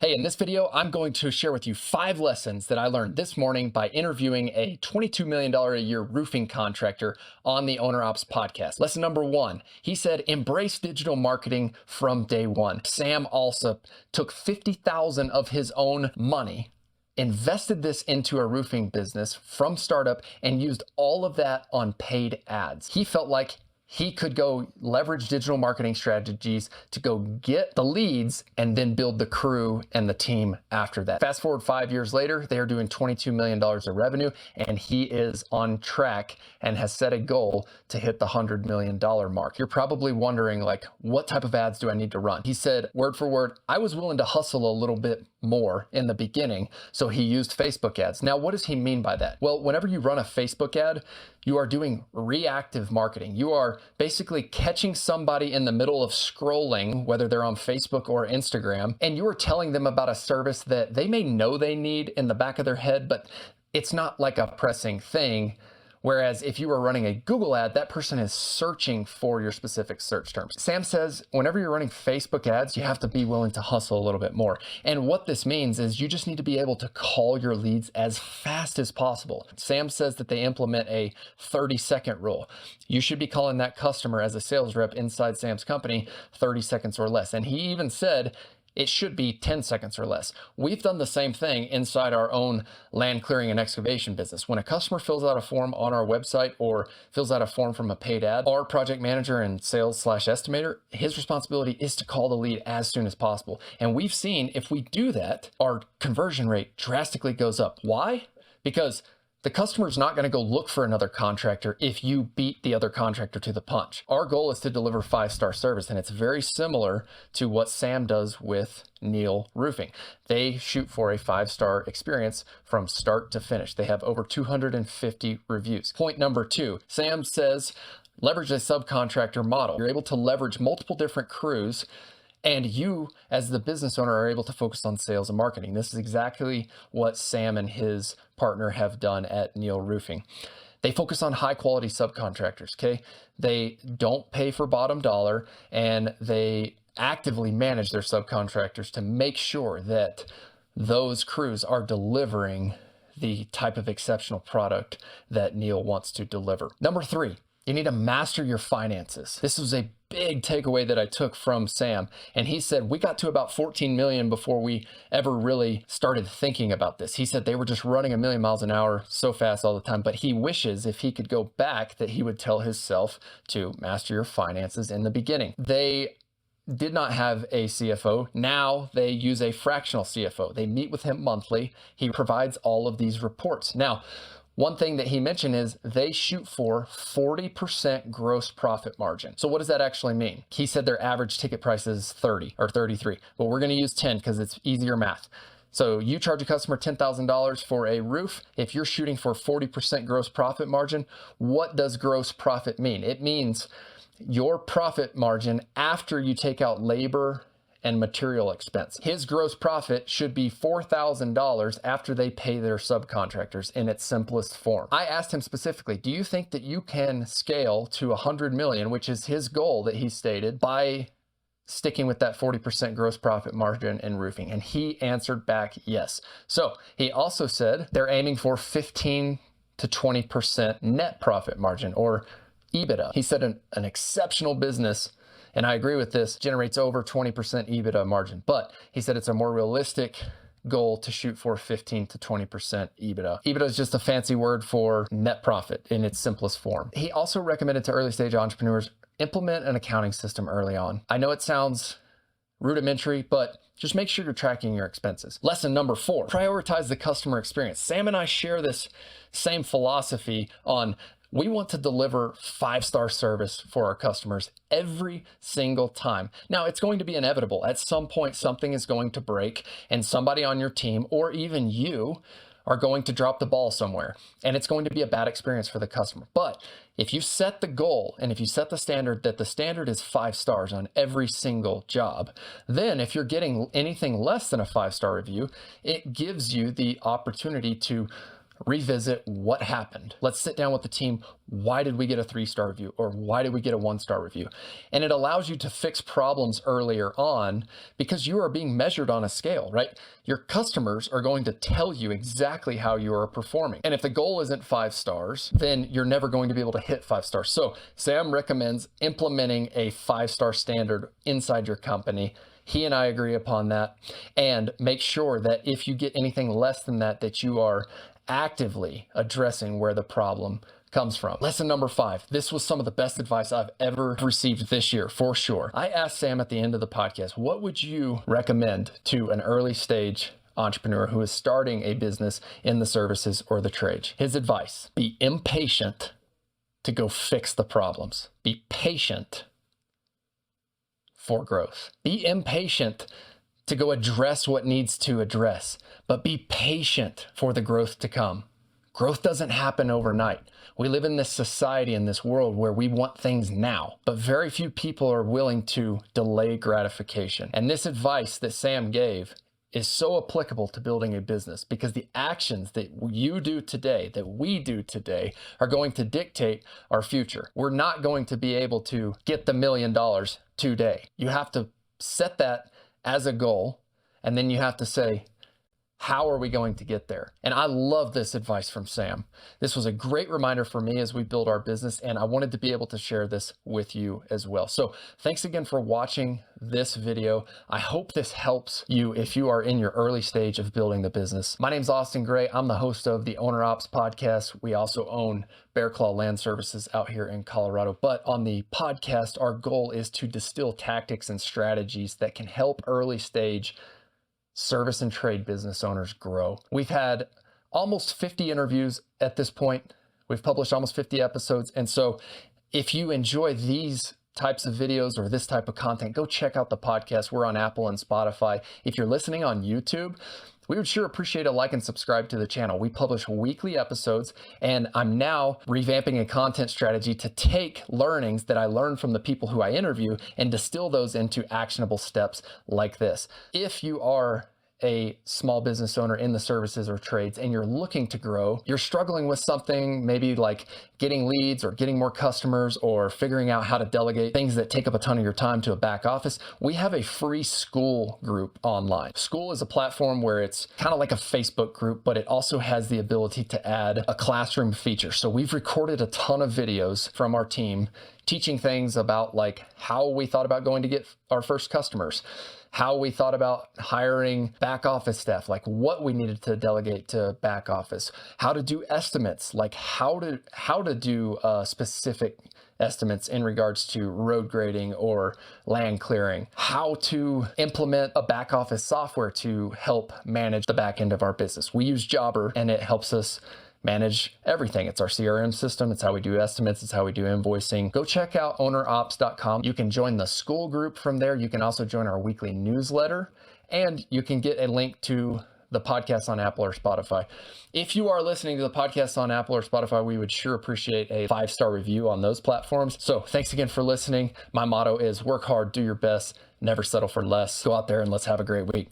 Hey, in this video, I'm going to share with you 5 lessons that I learned this morning by interviewing a $22 million a year roofing contractor on the OWNR OPS podcast. Lesson number 1, he said, embrace digital marketing from day one. Sam Alsop took $50,000 of his own money, invested this into a roofing business from startup, and used all of that on paid ads. He felt like he could go leverage digital marketing strategies to go get the leads and then build the crew and the team after that. Fast forward 5 years later, they are doing $22 million of revenue, and he is on track and has set a goal to hit the $100 million mark. You're probably wondering, like, what type of ads do I need to run? He said, word for word, I was willing to hustle a little bit more in the beginning, so he used Facebook ads. Now, what does he mean by that? Well, whenever you run a Facebook ad, you are doing reactive marketing. You are basically catching somebody in the middle of scrolling, whether they're on Facebook or Instagram, and you are telling them about a service that they may know they need in the back of their head, but it's not like a pressing thing. Whereas if you were running a Google ad, that person is searching for your specific search terms. Sam says, whenever you're running Facebook ads, you have to be willing to hustle a little bit more. And what this means is you just need to be able to call your leads as fast as possible. Sam says that they implement a 30-second rule. You should be calling that customer as a sales rep inside Sam's company 30 seconds or less. And he even said, it should be 10 seconds or less. We've done the same thing inside our own land clearing and excavation business. When a customer fills out a form on our website or fills out a form from a paid ad, our project manager and sales/estimator, his responsibility is to call the lead as soon as possible. And we've seen if we do that, our conversion rate drastically goes up. Why? Because the customer is not going to go look for another contractor if you beat the other contractor to the punch. Our goal is to deliver 5-star service, and it's very similar to what Sam does with Neil Roofing. They shoot for a 5-star experience from start to finish. They have over 250 reviews. Point number 2, Sam says, leverage a subcontractor model. You're able to leverage multiple different crews, and you, as the business owner, are able to focus on sales and marketing. This is exactly what Sam and his partner have done at Neil Roofing. They focus on high quality subcontractors, okay? They don't pay for bottom dollar, and they actively manage their subcontractors to make sure that those crews are delivering the type of exceptional product that Neil wants to deliver. Number 3, you need to master your finances. This was a big takeaway that I took from Sam. And he said, we got to about 14 million before we ever really started thinking about this. He said they were just running 1,000,000 miles an hour so fast all the time. But he wishes if he could go back that he would tell himself to master your finances in the beginning. They did not have a CFO. Now they use a fractional CFO. They meet with him monthly. He provides all of these reports. Now, one thing that he mentioned is they shoot for 40% gross profit margin. So what does that actually mean? He said their average ticket price is 30 or 33. Well, we're going to use 10 because it's easier math. So you charge a customer $10,000 for a roof. If you're shooting for 40% gross profit margin, what does gross profit mean? It means your profit margin after you take out labor and material expense. His gross profit should be $4,000 after they pay their subcontractors in its simplest form. I asked him specifically, do you think that you can scale to 100 million, which is his goal that he stated, by sticking with that 40% gross profit margin in roofing? And he answered back yes. So he also said they're aiming for 15 to 20% net profit margin, or EBITDA. He said an exceptional business, and I agree with this, generates over 20% EBITDA margin. But he said it's a more realistic goal to shoot for 15 to 20% EBITDA. EBITDA is just a fancy word for net profit in its simplest form. He also recommended to early stage entrepreneurs, implement an accounting system early on. I know it sounds rudimentary, but just make sure you're tracking your expenses. Lesson number 4, prioritize the customer experience. Sam and I share this same philosophy on we want to deliver 5-star service for our customers every single time. Now, it's going to be inevitable. At some point, something is going to break, and somebody on your team, or even you, are going to drop the ball somewhere, and it's going to be a bad experience for the customer. But if you set the goal, and if you set the standard that the standard is 5 stars on every single job, then if you're getting anything less than a 5-star review, it gives you the opportunity to revisit what happened. Let's sit down with the team. Why did we get a 3-star review? Or why did we get a 1-star review? And it allows you to fix problems earlier on because you are being measured on a scale, right? Your customers are going to tell you exactly how you are performing. And if the goal isn't 5 stars, then you're never going to be able to hit 5 stars. So Sam recommends implementing a 5-star standard inside your company. He and I agree upon that. And make sure that if you get anything less than that, that you are actively addressing where the problem comes from. Lesson number 5. This was some of the best advice I've ever received this year, for sure. I asked Sam at the end of the podcast, what would you recommend to an early stage entrepreneur who is starting a business in the services or the trades? His advice: be impatient to go fix the problems. Be patient for growth. Be impatient to go address what needs to address, but be patient for the growth to come. Growth doesn't happen overnight. We live in this society, in this world where we want things now, but very few people are willing to delay gratification. And this advice that Sam gave is so applicable to building a business because the actions that you do today, that we do today, are going to dictate our future. We're not going to be able to get the $1 million today. You have to set that as a goal, and then you have to say, how are we going to get there? And I love this advice from Sam. This was a great reminder for me as we build our business, and I wanted to be able to share this with you as well. So thanks again for watching this video. I hope this helps you if you are in your early stage of building the business. My name's Austin Gray. I'm the host of the OWNR OPS Podcast. We also own Bear Claw Land Services out here in Colorado. But on the podcast, our goal is to distill tactics and strategies that can help early stage service and trade business owners grow. We've had almost 50 interviews at this point. We've published almost 50 episodes. And so if you enjoy these types of videos or this type of content, go check out the podcast. We're on Apple and Spotify. If you're listening on YouTube, we would sure appreciate a like and subscribe to the channel. We publish weekly episodes, and I'm now revamping a content strategy to take learnings that I learned from the people who I interview and distill those into actionable steps like this. If you are a small business owner in the services or trades and you're looking to grow, you're struggling with something maybe like getting leads or getting more customers or figuring out how to delegate things that take up a ton of your time to a back office, we have a free School group online. School is a platform where it's kind of like a Facebook group, but it also has the ability to add a classroom feature. So we've recorded a ton of videos from our team teaching things about like how we thought about going to get our first customers, how we thought about hiring back office staff, like what we needed to delegate to back office, how to do estimates, like how to do specific estimates in regards to road grading or land clearing, how to implement a back office software to help manage the back end of our business. We use Jobber and it helps us manage everything. It's our CRM system. It's how we do estimates. It's how we do invoicing. Go check out ownerops.com. You can join the School group from there. You can also join our weekly newsletter, and you can get a link to the podcast on Apple or Spotify. If you are listening to the podcast on Apple or Spotify, we would sure appreciate a 5-star review on those platforms. So thanks again for listening. My motto is work hard, do your best, never settle for less. Go out there and let's have a great week.